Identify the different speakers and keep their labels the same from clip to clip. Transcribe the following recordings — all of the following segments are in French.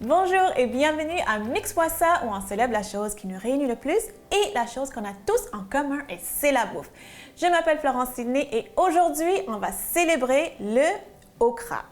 Speaker 1: Bonjour et bienvenue à Mix-moi ça où on célèbre la chose qui nous réunit le plus et la chose qu'on a tous en commun et c'est la bouffe. Je m'appelle Florence Sidney et aujourd'hui on va célébrer le okra.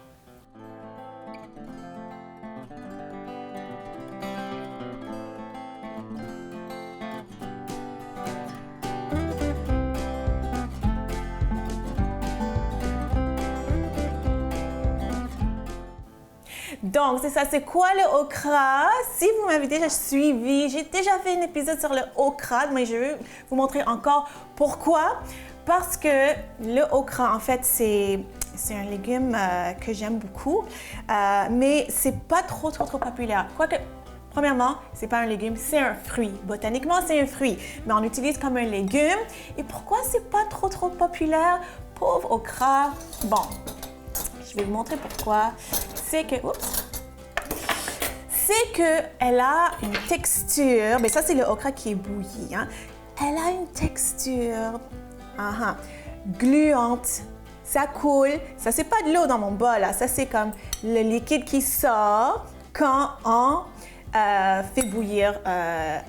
Speaker 1: Donc, c'est ça, c'est quoi le okra? Si vous m'avez déjà suivi, j'ai déjà fait un épisode sur le okra, mais je vais vous montrer encore pourquoi. Parce que le okra, en fait, c'est un légume que j'aime beaucoup, mais c'est pas trop populaire. Quoique, premièrement, c'est pas un légume, c'est un fruit. Botaniquement, c'est un fruit, mais on l'utilise comme un légume. Et pourquoi c'est pas trop populaire? Pauvre okra. Bon, je vais vous montrer pourquoi. C'est que elle a une texture, mais ça c'est le okra qui est bouilli, hein. Elle a une texture gluante, ça coule, ça c'est pas de l'eau dans mon bol, là. Ça c'est comme le liquide qui sort quand on fait bouillir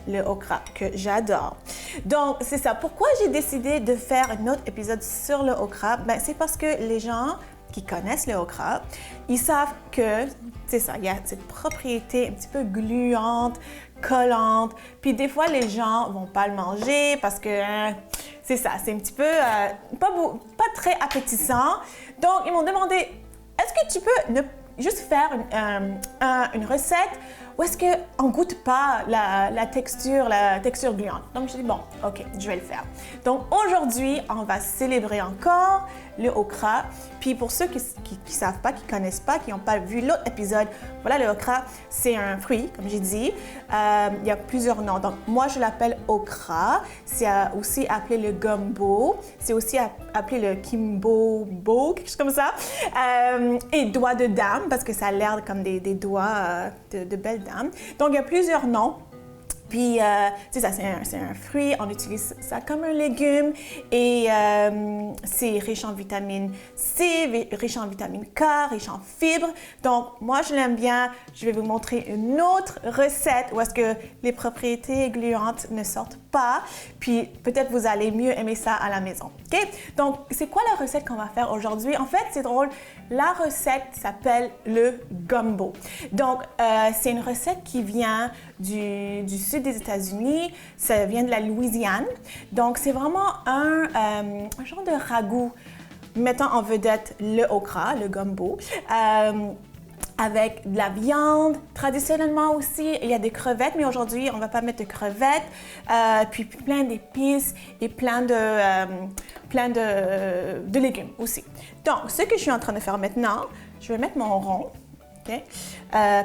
Speaker 1: le okra, que j'adore. Donc c'est ça, pourquoi j'ai décidé de faire un autre épisode sur le okra? Ben, c'est parce que les gens qui connaissent le okra, ils savent que, c'est ça, il y a cette propriété un petit peu gluante, collante, puis des fois les gens vont pas le manger parce que, c'est ça, c'est un petit peu pas très appétissant. Donc ils m'ont demandé, est-ce que tu peux juste faire une recette où est-ce qu'on ne goûte pas la texture gluante? Donc, je dis, bon, OK, je vais le faire. Donc, aujourd'hui, on va célébrer encore le okra. Puis, pour ceux qui ne savent pas, qui ne connaissent pas, qui n'ont pas vu l'autre épisode, voilà, le okra, c'est un fruit, comme j'ai dit. Il y a plusieurs noms. Donc, moi, je l'appelle okra. C'est aussi appelé le gumbo. C'est aussi appelé le kimbobo, quelque chose comme ça. Et doigt de dame, parce que ça a l'air comme des doigts de belles dames. Donc, il y a plusieurs noms. Puis, c'est ça, c'est un fruit, on utilise ça comme un légume et c'est riche en vitamine C, riche en vitamine K, riche en fibres. Donc, moi, je l'aime bien. Je vais vous montrer une autre recette où est-ce que les propriétés gluantes ne sortent pas. Puis, peut-être vous allez mieux aimer ça à la maison. OK? Donc, c'est quoi la recette qu'on va faire aujourd'hui? En fait, c'est drôle. La recette s'appelle le gumbo. Donc, c'est une recette qui vient du sud des États-Unis. Ça vient de la Louisiane. Donc, c'est vraiment un genre de ragoût mettant en vedette le okra, le gumbo. Avec de la viande. Traditionnellement aussi, il y a des crevettes, mais aujourd'hui, on ne va pas mettre de crevettes. Puis plein d'épices et plein de légumes aussi. Donc, ce que je suis en train de faire maintenant, je vais mettre mon rond. Okay?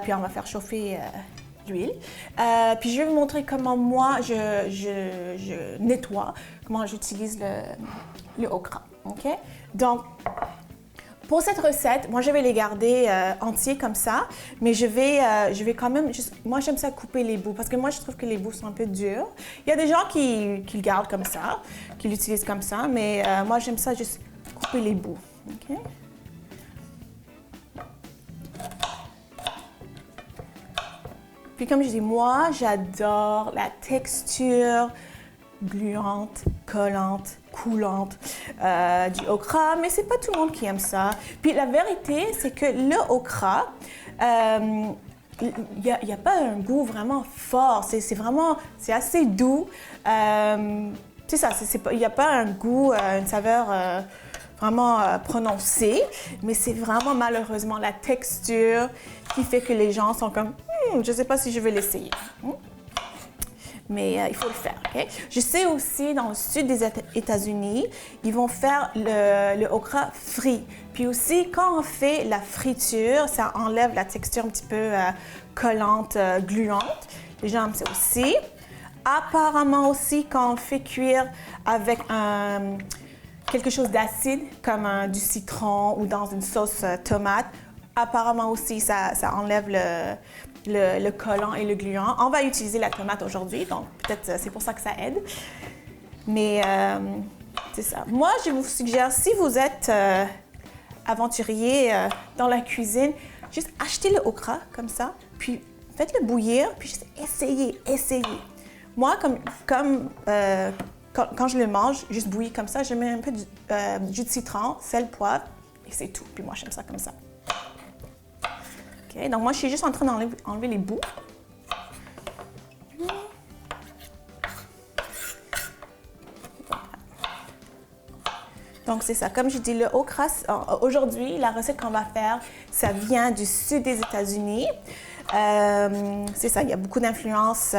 Speaker 1: Puis on va faire chauffer l'huile. Puis je vais vous montrer comment moi, je nettoie, comment j'utilise le okra. Okay? Donc, pour cette recette, moi je vais les garder entiers comme ça, mais je vais quand même, moi j'aime ça couper les bouts parce que moi je trouve que les bouts sont un peu durs. Il y a des gens qui le gardent comme ça, qui l'utilisent comme ça, mais moi j'aime ça juste couper les bouts. Okay? Puis comme je dis, moi j'adore la texture gluante, collante, coulante du okra, mais c'est pas tout le monde qui aime ça. Puis la vérité, c'est que le okra, il n'y a pas un goût vraiment fort, c'est assez doux. C'est ça, il n'y a pas un goût, une saveur vraiment prononcée, mais c'est vraiment malheureusement la texture qui fait que les gens sont comme je ne sais pas si je vais l'essayer. Mais il faut le faire. Okay? Je sais aussi, dans le sud des États-Unis, ils vont faire le okra frit. Puis aussi, quand on fait la friture, ça enlève la texture un petit peu collante, gluante. Les gens aiment ça aussi. Apparemment aussi, quand on fait cuire avec quelque chose d'acide, comme du citron ou dans une sauce tomate, apparemment aussi, ça enlève le collant et le gluant. On va utiliser la tomate aujourd'hui, donc peut-être c'est pour ça que ça aide. Mais c'est ça. Moi, je vous suggère, si vous êtes aventurier dans la cuisine, juste achetez le okra comme ça, puis faites-le bouillir, puis juste essayez. Moi, quand je le mange, juste bouilli comme ça, je mets un peu de jus de citron, sel, poivre, et c'est tout. Puis moi, j'aime ça comme ça. OK, donc moi, je suis juste en train d'enlever les bouts. Donc, c'est ça. Comme je dis, le okra, aujourd'hui, la recette qu'on va faire, ça vient du sud des États-Unis. C'est ça, il y a beaucoup d'influences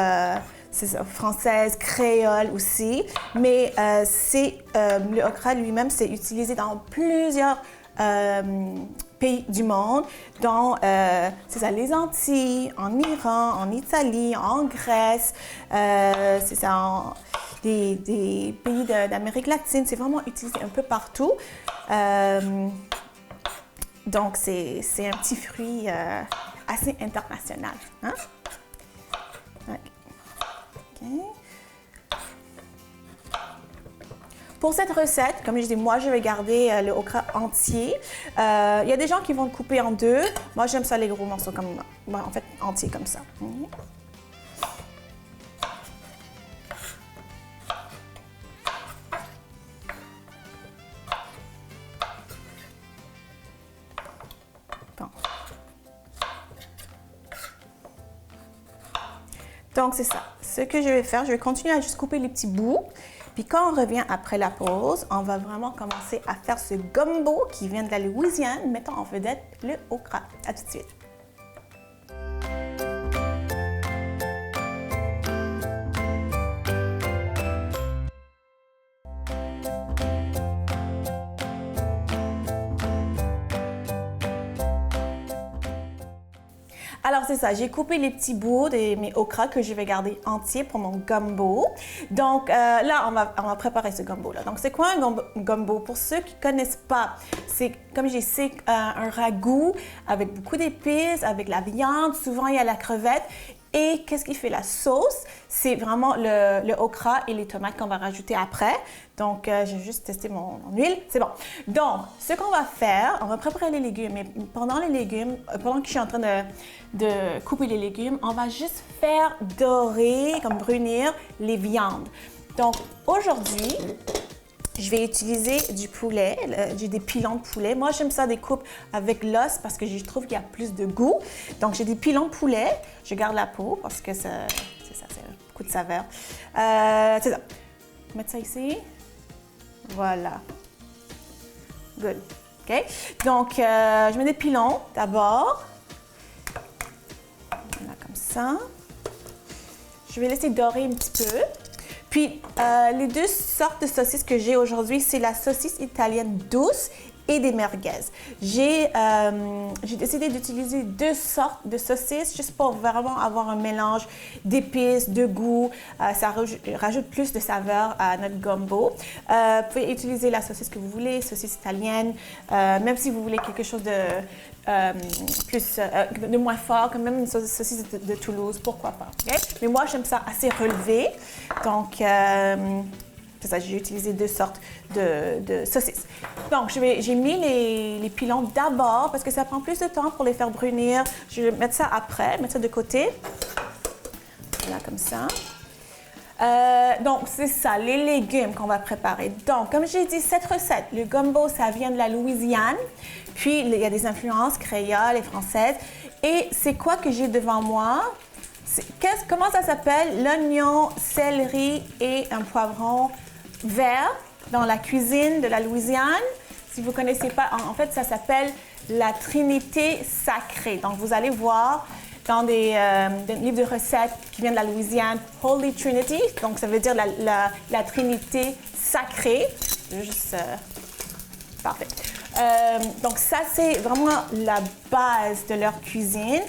Speaker 1: françaises, créoles aussi. Mais le okra lui-même, c'est utilisé dans plusieurs pays du monde, dont c'est ça, les Antilles, en Iran, en Italie, en Grèce, c'est ça, des pays d'Amérique latine. C'est vraiment utilisé un peu partout. Donc, c'est un petit fruit assez international. Hein? Okay. Pour cette recette, comme je dis, moi, je vais garder le okra entier. Il y a des gens qui vont le couper en deux. Moi, j'aime ça les gros morceaux, en fait, entiers comme ça. Bon. Donc, c'est ça. Ce que je vais faire, je vais continuer à juste couper les petits bouts. Puis quand on revient après la pause, on va vraiment commencer à faire ce gumbo qui vient de la Louisiane, mettant en vedette le okra. À tout de suite. Alors, c'est ça, j'ai coupé les petits bouts de mes okras que je vais garder entiers pour mon gumbo. Donc, là, on va préparer ce gumbo-là. Donc, c'est quoi un gumbo? Pour ceux qui ne connaissent pas, c'est, comme j'ai dit, un ragoût avec beaucoup d'épices, avec la viande. Souvent, il y a la crevette. Et qu'est-ce qui fait la sauce? C'est vraiment le okra et les tomates qu'on va rajouter après. Donc, j'ai juste testé mon huile. C'est bon. Donc, ce qu'on va faire, on va préparer les légumes. Mais pendant que je suis en train de couper les légumes, on va juste faire dorer, comme brunir, les viandes. Donc, aujourd'hui, je vais utiliser du poulet, j'ai des pilons de poulet. Moi, j'aime ça des coupes avec l'os parce que je trouve qu'il y a plus de goût. Donc, j'ai des pilons de poulet. Je garde la peau parce que c'est beaucoup de saveur. C'est ça. Je vais mettre ça ici. Voilà. Good. OK? Donc, je mets des pilons d'abord. Voilà, comme ça. Je vais laisser dorer un petit peu. Puis, les deux sortes de saucisses que j'ai aujourd'hui, c'est la saucisse italienne douce et des merguez. J'ai décidé d'utiliser deux sortes de saucisses juste pour vraiment avoir un mélange d'épices, de goût. Ça rajoute plus de saveur à notre gumbo. Vous pouvez utiliser la saucisse que vous voulez, saucisse italienne, même si vous voulez quelque chose de moins fort, comme même une saucisse de Toulouse, pourquoi pas. Okay? Mais moi, j'aime ça assez relevé. Donc, c'est ça, j'ai utilisé deux sortes de saucisses. Donc, j'ai mis les pilons d'abord parce que ça prend plus de temps pour les faire brunir. Je vais mettre ça après, mettre ça de côté. Voilà, comme ça. Donc, c'est ça, les légumes qu'on va préparer. Donc, comme j'ai dit, cette recette, le gumbo, ça vient de la Louisiane. Puis, il y a des influences créoles et françaises. Et c'est quoi que j'ai devant moi? Comment ça s'appelle? L'oignon, céleri et un poivron vert dans la cuisine de la Louisiane. Si vous ne connaissez pas, en fait, ça s'appelle la Trinité sacrée. Donc, vous allez voir dans des livres de recettes qui viennent de la Louisiane, Holy Trinity, donc ça veut dire la Trinité sacrée. Juste, parfait. Donc, ça, c'est vraiment la base de leur cuisine.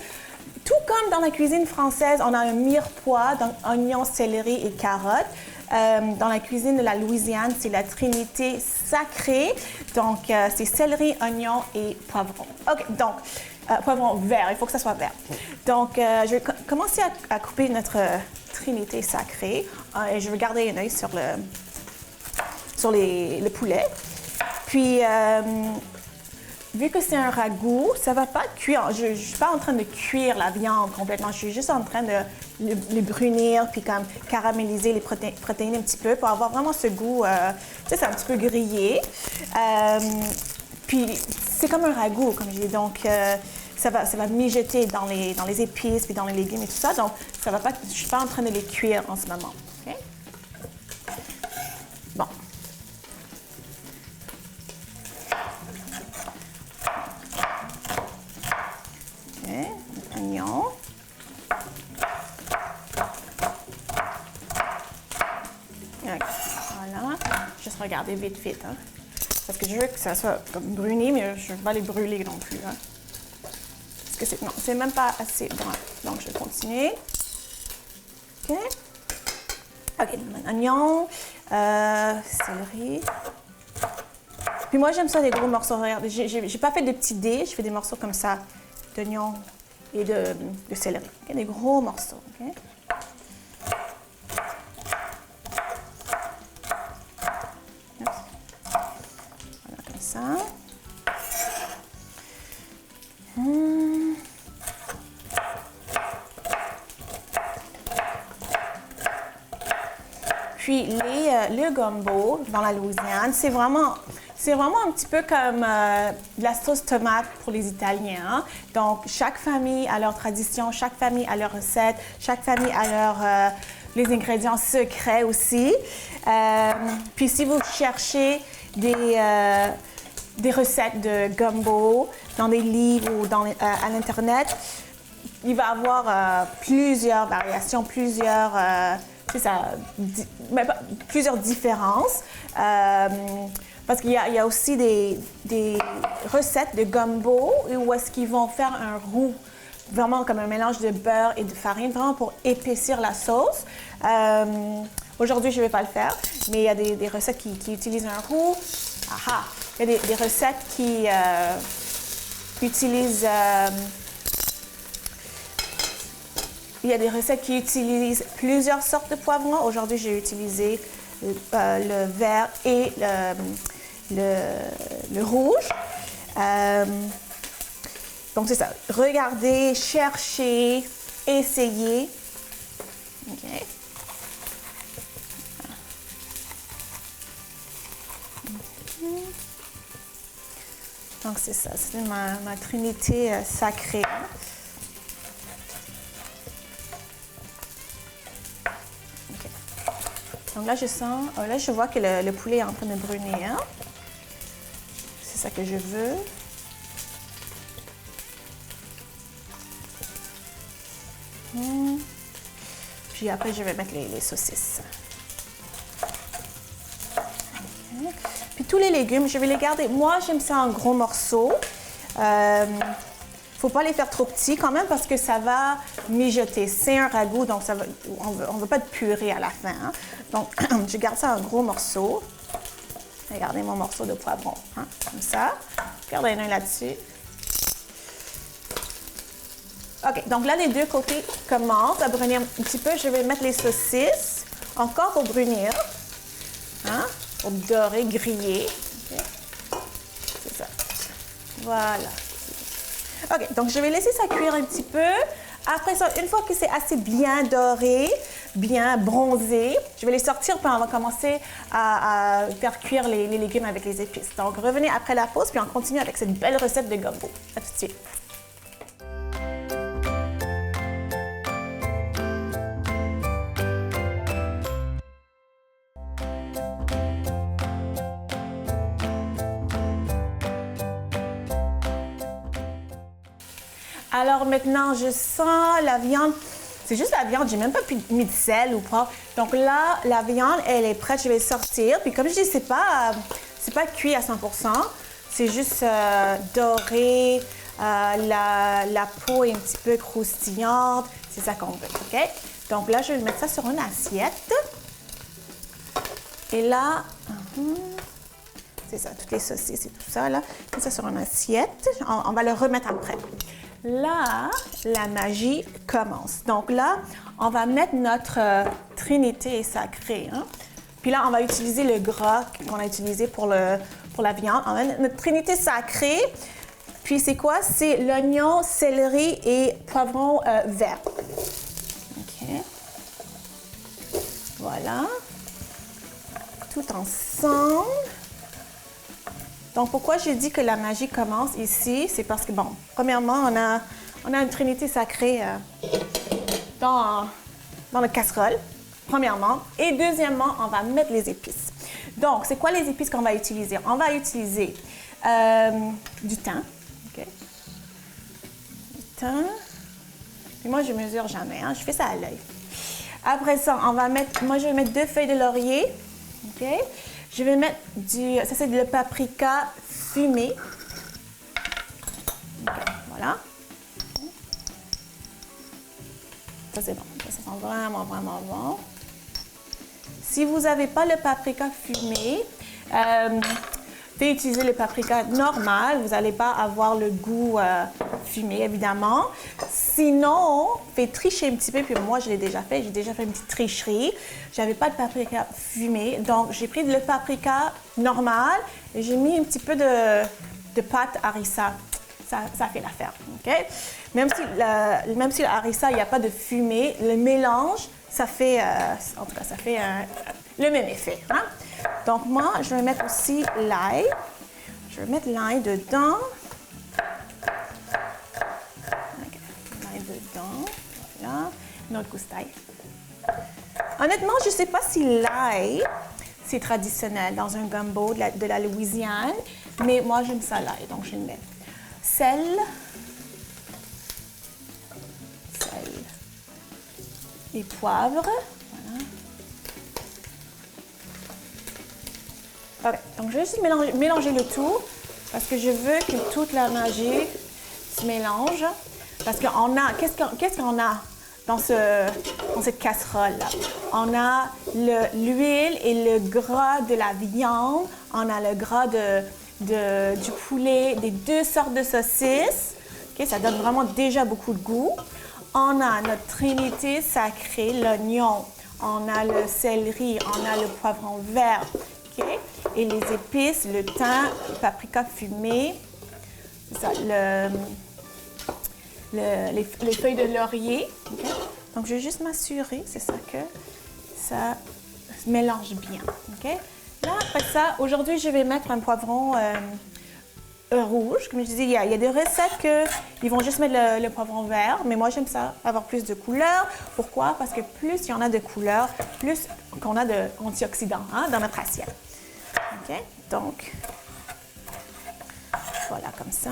Speaker 1: Tout comme dans la cuisine française, on a un mirepoix, donc oignons, céleri et carottes. Dans la cuisine de la Louisiane, c'est la Trinité sacrée. Donc, c'est céleri, oignon et poivron. OK, donc, poivron vert, il faut que ça soit vert. Donc, je vais commencer à couper notre Trinité sacrée. Et je vais garder un œil sur le poulet. Puis, vu que c'est un ragoût, ça va pas cuire. Je suis pas en train de cuire la viande complètement. Je suis juste en train de les brunir puis comme caraméliser les protéines un petit peu pour avoir vraiment ce goût, tu sais, c'est un petit peu grillé. Puis c'est comme un ragoût, comme je dis. Donc, ça va mijoter dans les épices puis dans les légumes et tout ça. Donc, ça va pas, je suis pas en train de les cuire en ce moment. Okay? Bon. Okay. Oignon. Okay. Voilà. Juste regarder vite, hein. Parce que je veux que ça soit comme bruni, mais je ne veux pas les brûler non plus. Hein. Parce que non, c'est même pas assez brun. Donc, je vais continuer. OK. OK, oignon, céleri. Puis moi, j'aime ça, des gros morceaux. Regardez, j'ai pas fait de petits dés, je fais des morceaux comme ça, d'oignon et de céleri. Okay, des gros morceaux. OK. Ça. Puis le gumbo dans la Louisiane, c'est vraiment un petit peu comme la sauce tomate pour les Italiens. Hein? Donc, chaque famille a leur tradition, chaque famille a leur recette, chaque famille a les ingrédients secrets aussi. Puis si vous cherchez des recettes de gumbo dans des livres ou à l'Internet, il va y avoir plusieurs variations, plusieurs différences. Parce qu'il y a aussi des recettes de gumbo où est-ce qu'ils vont faire un roux, vraiment comme un mélange de beurre et de farine, vraiment pour épaissir la sauce. Aujourd'hui, je ne vais pas le faire, mais il y a des recettes qui utilisent un roux. Aha! Il y a des recettes qui utilisent... il y a des recettes qui utilisent plusieurs sortes de poivrons. Aujourd'hui, j'ai utilisé le vert et le rouge. Donc, c'est ça. Regardez, cherchez, essayez. OK. Donc, c'est ça. C'est ma trinité sacrée. Okay. Donc là, je vois que le poulet est en train de brunir. Hein? C'est ça que je veux. Puis après, je vais mettre les saucisses. Okay. Puis tous les légumes, je vais les garder. Moi, j'aime ça en gros morceaux. Faut pas les faire trop petits quand même parce que ça va mijoter. C'est un ragoût, donc on ne veut pas de purée à la fin. Hein? Donc, je garde ça en gros morceaux. Regardez mon morceau de poivron, hein? Comme ça. Regardez un là-dessus. OK, donc là, les deux côtés commencent à brunir un petit peu. Je vais mettre les saucisses encore pour brunir, hein? Pour dorer, griller. Okay. C'est ça. Voilà. OK, donc je vais laisser ça cuire un petit peu. Après ça, une fois que c'est assez bien doré, bien bronzé, je vais les sortir puis on va commencer à faire cuire les légumes avec les épices. Donc, revenez après la pause puis on continue avec cette belle recette de gumbo. À tout de suite. Alors maintenant, je sens la viande. C'est juste la viande, j'ai même pas mis de sel ou pas. Donc là, la viande, elle est prête, je vais sortir. Puis comme je dis, c'est pas cuit à 100%. C'est juste doré. La peau est un petit peu croustillante. C'est ça qu'on veut, OK? Donc là, je vais mettre ça sur une assiette. Et là, c'est ça, toutes les saucisses et tout ça, là. Mets ça sur une assiette. On va le remettre après. Là, la magie commence. Donc là, on va mettre notre trinité sacrée. Hein? Puis là, on va utiliser le gras qu'on a utilisé pour la viande. On va mettre notre trinité sacrée. Puis c'est quoi? C'est l'oignon, céleri et poivron vert. OK. Voilà. Tout ensemble. Donc, pourquoi j'ai dit que la magie commence ici? C'est parce que, bon, premièrement, on a une trinité sacrée dans la casserole, premièrement. Et deuxièmement, on va mettre les épices. Donc, c'est quoi les épices qu'on va utiliser? On va utiliser du thym. OK? Du thym. Puis moi, je ne mesure jamais, hein? Je fais ça à l'œil. Après ça, moi, je vais mettre 2 feuilles de laurier. OK? Je vais mettre ça c'est le paprika fumé. Okay, voilà. Ça c'est bon, ça sent vraiment, vraiment bon. Si vous n'avez pas le paprika fumé, faites utiliser le paprika normal. Vous n'allez pas avoir le goût fumé, évidemment. Sinon, faites tricher un petit peu. Puis moi, je l'ai déjà fait. J'ai déjà fait une petite tricherie. J'avais pas de paprika fumé. Donc, j'ai pris le paprika normal et j'ai mis un petit peu de pâte harissa. Ça fait l'affaire. OK? Même si le harissa, il n'y a pas de fumée, le mélange, ça fait, en tout cas, ça fait le même effet. Hein? Donc, moi, je vais mettre aussi l'ail. Je vais mettre l'ail dedans. Okay. L'ail dedans. Voilà. Notre goustaille. Honnêtement, je ne sais pas si l'ail, c'est traditionnel dans un gumbo de la Louisiane, mais moi, j'aime ça l'ail, donc je le mets. Sel. Et poivre. Voilà. OK. Donc, je vais juste mélanger le tout parce que je veux que toute la magie se mélange. Parce qu'on a... Qu'est-ce qu'on a dans cette casserole-là? On a l'huile et le gras de la viande. On a le gras du poulet, des 2 sortes de saucisses. OK? Ça donne vraiment déjà beaucoup de goût. On a notre trinité sacrée, l'oignon, on a le céleri, on a le poivron vert, OK? Et les épices, le thym, le paprika fumé, ça, les feuilles de laurier. Okay? Donc, je vais juste m'assurer, c'est ça que ça se mélange bien. OK? Là, après ça, aujourd'hui, je vais mettre un poivron rouge. Comme je disais, il y a des recettes qu'ils vont juste mettre le poivron vert, mais moi, j'aime ça, avoir plus de couleurs. Pourquoi? Parce que plus il y en a de couleurs, plus qu'on a d'antioxydants dans notre assiette. OK? Donc, voilà, comme ça.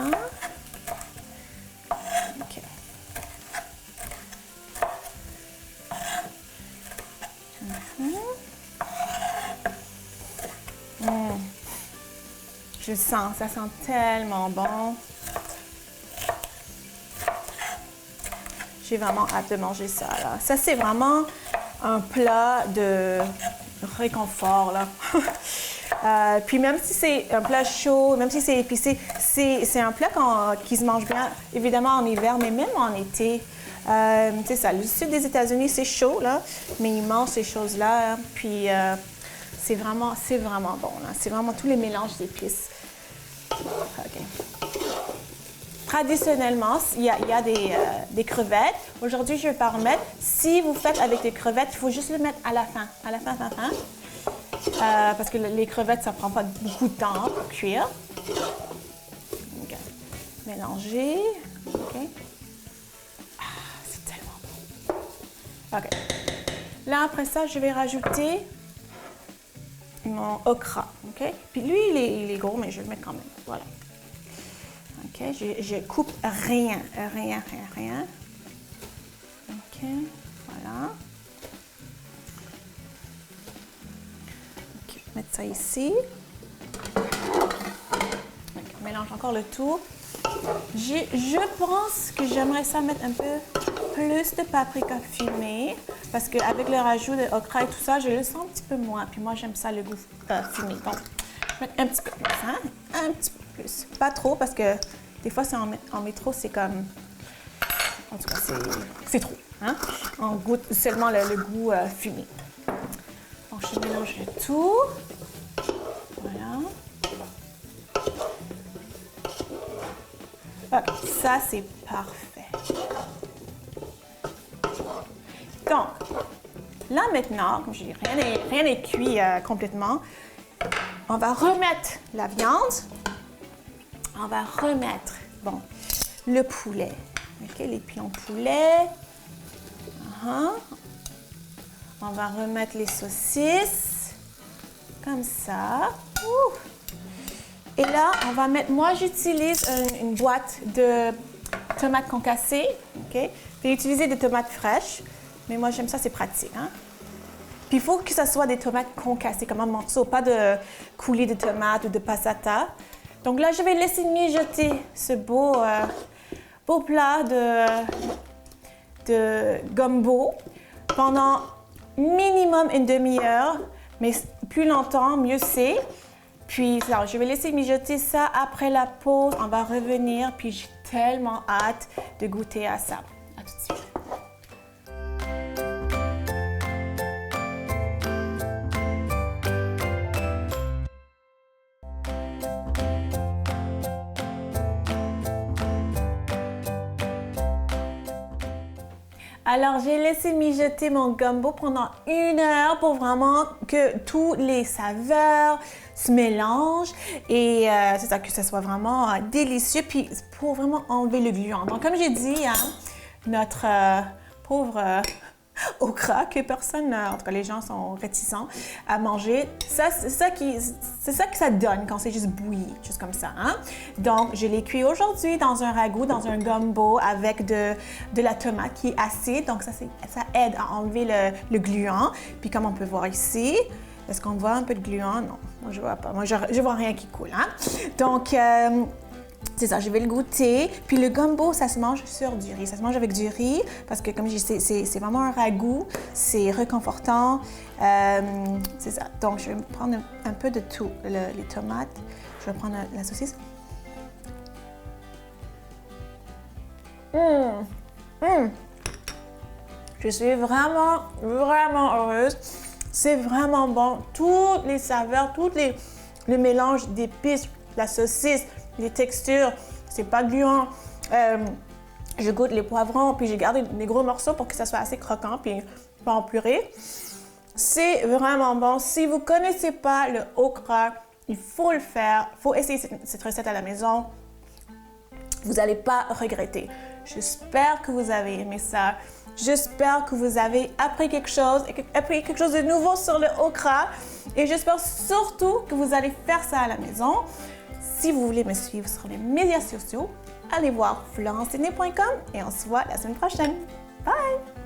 Speaker 1: OK. Je le sens, ça sent tellement bon. J'ai vraiment hâte de manger ça, là. Ça, c'est vraiment un plat de réconfort, là. Puis même si c'est un plat chaud, même si c'est épicé, c'est un plat qui se mange bien, évidemment en hiver, mais même en été. C'est ça, le sud des États-Unis, c'est chaud, là, mais ils mangent ces choses-là. Hein, puis c'est vraiment bon, là. C'est vraiment tous les mélanges d'épices. OK. Traditionnellement, il y a des crevettes. Aujourd'hui, je ne vais pas remettre. Si vous faites avec des crevettes, il faut juste le mettre à la fin. À la fin. Parce que les crevettes, ça ne prend pas beaucoup de temps pour cuire. Okay. Mélanger. OK. Ah, c'est tellement bon. OK. Là, après ça, je vais rajouter mon okra. OK? Puis lui, il est gros, mais je vais le mettre quand même. Voilà. OK, je coupe rien. OK, voilà. OK, mettre ça ici. OK, on mélange encore le tout. Je pense que j'aimerais ça mettre un peu plus de paprika fumé parce qu'avec le rajout de okra et tout ça, je le sens un petit peu moins. Puis moi, j'aime ça le goût fumé. Donc, je vais mettre un petit peu plus, hein? Un petit peu plus. Pas trop parce que des fois, si on met trop, c'est comme... En tout cas, c'est trop. Hein? On goûte seulement le goût fumé. Donc, je mélange le tout. Voilà. Ok, ça c'est parfait. Donc, là maintenant, comme je dis, rien n'est cuit complètement. On va remettre la viande. On va remettre, bon, le poulet. Ok, les pions poulet. On va remettre les saucisses. Comme ça. Et là, on va mettre, moi j'utilise une boîte de tomates concassées. Ok, je vais utiliser des tomates fraîches, mais moi j'aime ça, c'est pratique. Hein? Puis il faut que ce soit des tomates concassées, comme un morceau, pas de coulis de tomates ou de passata. Donc là, je vais laisser mijoter ce beau plat de gumbo pendant minimum une demi-heure, mais plus longtemps, mieux c'est. Puis alors, je vais laisser mijoter ça. Après la pause, on va revenir, puis j'ai tellement hâte de goûter à ça. À tout de suite. Alors, j'ai laissé mijoter mon gumbo pendant 1 heure pour vraiment que tous les saveurs se mélangent et c'est ça, que ce soit vraiment délicieux, puis pour vraiment enlever le gluant. Donc, comme j'ai dit, hein, notre pauvre okra que personne, en tout cas les gens sont réticents à manger, c'est ça que ça donne quand c'est juste bouilli, juste comme ça. Hein? Donc, je l'ai cuit aujourd'hui dans un ragoût, dans un gumbo avec de la tomate qui est acide. Donc, ça aide à enlever le gluant. Puis, comme on peut voir ici, est-ce qu'on voit un peu de gluant? Non, moi je vois pas. Moi, je vois rien qui coule. Hein? Donc, c'est ça, je vais le goûter. Puis le gumbo, ça se mange sur du riz. Ça se mange avec du riz parce que, comme je dis, c'est vraiment un ragoût. C'est réconfortant. C'est ça. Donc, je vais prendre un peu de tout. Les tomates. Je vais prendre la saucisse. Je suis vraiment, vraiment heureuse. C'est vraiment bon. Toutes les saveurs, le mélange d'épices, la saucisse, les textures, c'est pas gluant. Je goûte les poivrons, puis j'ai gardé des gros morceaux pour que ça soit assez croquant, puis pas en purée. C'est vraiment bon. Si vous connaissez pas le okra, il faut le faire. Il faut essayer cette recette à la maison. Vous n'allez pas regretter. J'espère que vous avez aimé ça. J'espère que vous avez appris quelque chose de nouveau sur le okra. Et j'espère surtout que vous allez faire ça à la maison. Si vous voulez me suivre sur les médias sociaux, allez voir florencesidney.com et on se voit la semaine prochaine. Bye!